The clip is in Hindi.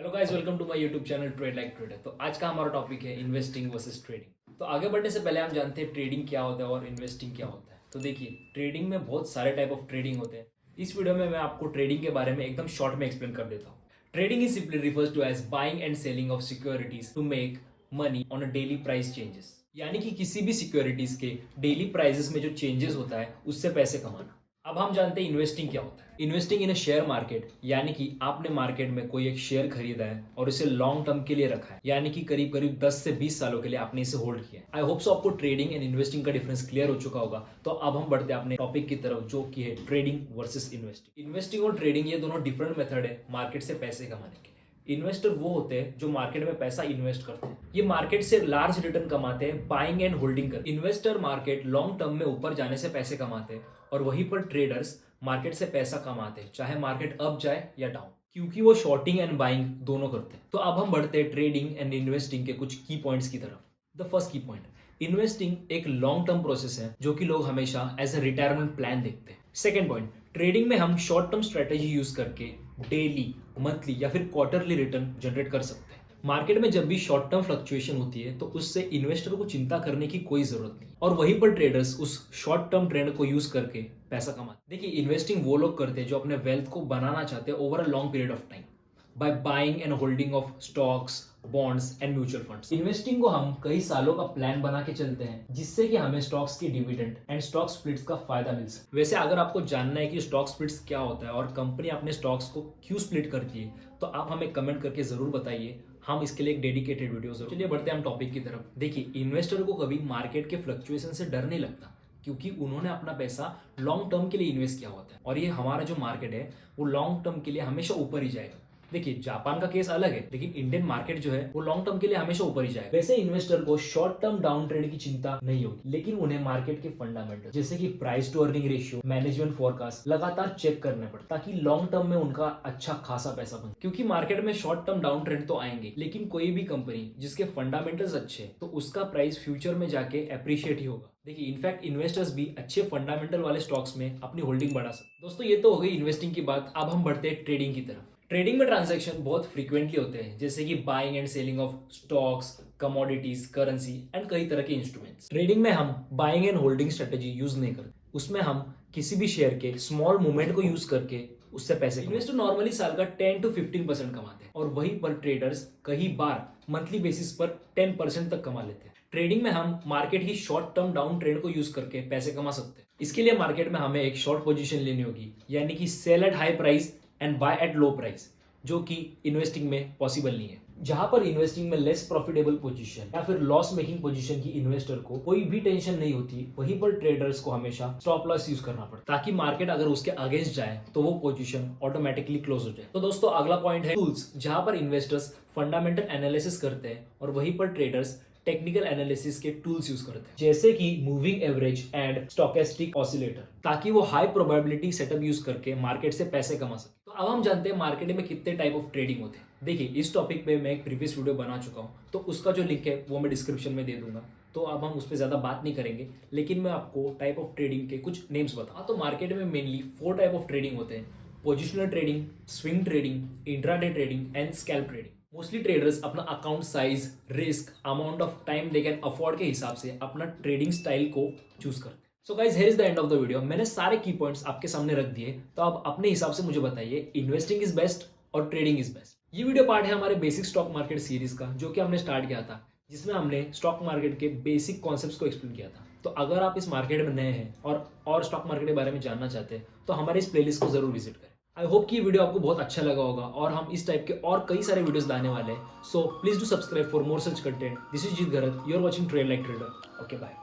Hello guys, welcome to my YouTube channel trade like trader. तो आज का हमारा टॉपिक है इन्वेस्टिंग वर्सेस ट्रेडिंग। तो आगे बढ़ने से पहले हम जानते हैं ट्रेडिंग क्या होता है और इन्वेस्टिंग क्या होता है। तो देखिए, ट्रेडिंग में बहुत सारे टाइप ऑफ ट्रेडिंग होते हैं। इस वीडियो में मैं आपको ट्रेडिंग के बारे में एकदम शॉर्ट में एक्सप्लेन कर देता हूँ। Trading is simply refers to as buying and selling of securities to make money on a daily price changes, यानी कि किसी भी सिक्योरिटीज के डेली प्राइसेस में जो चेंजेस होता है उससे पैसे कमाना। अब हम जानते हैं इन्वेस्टिंग क्या होता है। Investing in a share market, यानी कि आपने मार्केट में कोई एक शेयर खरीदा है और इसे लॉन्ग टर्म के लिए रखा है, यानी कि करीब करीब 10 से 20 सालों के लिए आपने इसे होल्ड किया है। आई होप सो आपको ट्रेडिंग एंड इन्वेस्टिंग का डिफरेंस क्लियर हो चुका होगा। तो अब हम बढ़ते हैं अपने टॉपिक की तरफ, जो कि है ट्रेडिंग वर्सेस इन्वेस्टिंग। इन्वेस्टिंग और ट्रेडिंग ये दोनों डिफरेंट मेथड है मार्केट से पैसे कमाने के। इन्वेस्टर वो होते हैं जो मार्केट में पैसा इन्वेस्ट करते हैं। ये मार्केट से लार्ज रिटर्न कमाते हैं बाइंग एंड होल्डिंग कर। इन्वेस्टर मार्केट लॉन्ग टर्म में ऊपर जाने से पैसे कमाते हैं और वहीं पर ट्रेडर्स मार्केट से पैसा कमाते हैं, चाहे मार्केट अप जाए या डाउन, क्योंकि वो शॉर्टिंग एंड बाइंग दोनों करते हैं। तो अब हम बढ़ते हैं ट्रेडिंग एंड इन्वेस्टिंग के कुछ की पॉइंट्स की तरफ। द फर्स्ट की पॉइंट, इन्वेस्टिंग एक लॉन्ग टर्म प्रोसेस है जो कि लोग हमेशा एज अ रिटायरमेंट प्लान देखते हैं। सेकेंड पॉइंट, ट्रेडिंग में हम शॉर्ट टर्म स्ट्रेटेजी यूज करके डेली, मंथली या फिर क्वार्टरली रिटर्न जनरेट कर सकते हैं। मार्केट में जब भी शॉर्ट टर्म फ्लक्चुएशन होती है तो उससे इन्वेस्टर को चिंता करने की कोई जरूरत नहीं, और वहीं पर ट्रेडर्स उस शॉर्ट टर्म ट्रेंड को यूज करके पैसा कमाते। देखिए, इन्वेस्टिंग वो लोग करते हैं जो अपने वेल्थ को बनाना चाहते हैं over a long period of time by buying and holding of stocks, bonds and mutual funds. Investing को हम कई सालों का प्लान बना के चलते हैं, जिससे कि हमें स्टॉक्स की डिविडेंड एंड स्टॉक स्प्लिट्स का फायदा मिल सके। वैसे अगर आपको जानना है कि स्टॉक स्प्लिट्स क्या होता है और कंपनी अपने स्टॉक्स को क्यों स्प्लिट करती है, तो आप हमें कमेंट करके जरूर बताइए। हम इसके लिए एक डेडिकेटेड वीडियो जरूर। चलिए बढ़ते हैं हम टॉपिक की तरफ। देखिए, इन्वेस्टर को कभी मार्केट के फ्लक्चुएशन से डर नहीं लगता, क्योंकि उन्होंने अपना पैसा लॉन्ग टर्म के लिए इन्वेस्ट किया होता है और ये हमारा जो मार्केट है वो लॉन्ग टर्म के लिए हमेशा ऊपर ही जाएगा। देखिए, जापान का केस अलग है, लेकिन इंडियन मार्केट जो है वो लॉन्ग टर्म के लिए हमेशा ऊपर ही जाएगा। वैसे इन्वेस्टर को शॉर्ट टर्म डाउन ट्रेंड की चिंता नहीं होगी, लेकिन उन्हें मार्केट के फंडामेंटल जैसे कि price to earning ratio, management forecast लगातार चेक करने पड़ते, ताकि लॉन्ग टर्म में उनका अच्छा खासा पैसा बने। क्योंकि मार्केट में शॉर्ट टर्म डाउन ट्रेंड तो आएंगे, लेकिन कोई भी कंपनी जिसके फंडामेंटल्स अच्छे हैं तो उसका प्राइस फ्यूचर में जाके अप्रिशिएट ही होगा। देखिए, इनफैक्ट इन्वेस्टर्स भी अच्छे फंडामेंटल वाले स्टॉक्स में अपनी होल्डिंग बढ़ा सकते। दोस्तों, ये तो हो गई इन्वेस्टिंग की बात। अब हम बढ़ते हैं ट्रेडिंग की तरफ। ट्रेडिंग में ट्रांजैक्शन बहुत फ्रीक्वेंटली होते हैं, जैसे कि buying and selling of stocks, commodities, currency and कई तरह के इंस्ट्रूमेंट्स। ट्रेडिंग में हम buying and holding strategy use नहीं करते। उसमें हम किसी भी शेयर के स्मॉल मूवमेंट को यूज करके उससे पैसे। इन्वेस्टर नॉर्मली साल का 10 to 15% कमाते हैं और वहीं पर ट्रेडर्स कई बार मंथली बेसिस पर 10% तक कमा लेते हैं। ट्रेडिंग में हम मार्केट की शॉर्ट टर्म डाउन ट्रेंड को यूज करके पैसे कमा सकते हैं। इसके लिए मार्केट में हमें एक शॉर्ट पोजीशन लेनी होगी, यानी कि sell at high price and buy at low price, जो कि इन्वेस्टिंग में पॉसिबल नहीं है। जहां पर इन्वेस्टिंग में लेस प्रॉफिटेबल पोजीशन या फिर लॉस मेकिंग पोजीशन की इन्वेस्टर को कोई भी टेंशन नहीं होती, वहीं पर ट्रेडर्स को हमेशा स्टॉप लॉस यूज करना पड़ता, ताकि मार्केट अगर उसके अगेंस्ट जाए तो वो पोजीशन ऑटोमेटिकली क्लोज हो जाए। तो दोस्तों, अगला पॉइंट है टूल्स, जहां पर इन्वेस्टर्स फंडामेंटल एनालिसिस करते हैं और वहीं पर ट्रेडर्स टेक्निकल एनालिसिस के टूल्स यूज करते हैं, जैसे कि moving average and stochastic oscillator, ताकि वो हाई प्रोबेबिलिटी सेटअप यूज करके मार्केट से पैसे कमा सके। तो अब हम जानते हैं मार्केट में कितने टाइप ऑफ ट्रेडिंग होते हैं। देखिए, इस टॉपिक पे मैं एक प्रीवियस वीडियो बना चुका हूँ, तो उसका जो लिंक है वो मैं डिस्क्रिप्शन में दे दूंगा। तो अब हम उस पर ज्यादा बात नहीं करेंगे, लेकिन मैं आपको टाइप ऑफ ट्रेडिंग के कुछ नेम्स बताऊँ। तो मार्केट में मेनली 4 टाइप ऑफ ट्रेडिंग होते हैं: positional trading, swing trading, intraday trading and scalp trading. Mostly traders अपना account size, risk, amount of time they can afford के हिसाब से अपना ट्रेडिंग स्टाइल को चूज करते हैं। So guys, here is the end of the video. मैंने सारे की पॉइंट्स आपके सामने रख दिए, तो आप अपने हिसाब से मुझे बताइए इन्वेस्टिंग इज बेस्ट और ट्रेडिंग इज बेस्ट। ये वीडियो पार्ट है हमारे बेसिक स्टॉक मार्केट सीरीज का, जो कि हमने स्टार्ट किया था, जिसमें हमने स्टॉक मार्केट के बेसिक कॉन्सेप्ट्स को एक्सप्लेन किया था। तो अगर आप इस मार्केट में नए हैं और स्टॉक मार्केट के बारे में जानना चाहते हैं, तो हमारे इस प्लेलिस्ट को जरूर विजिट करें। आई होप कि ये वीडियो आपको बहुत अच्छा लगा होगा, और हम इस टाइप के और कई सारे वीडियोस लाने वाले हैं। So please do subscribe for more such content. This is Jeet Garat, you are watching trade like trader. Okay, bye.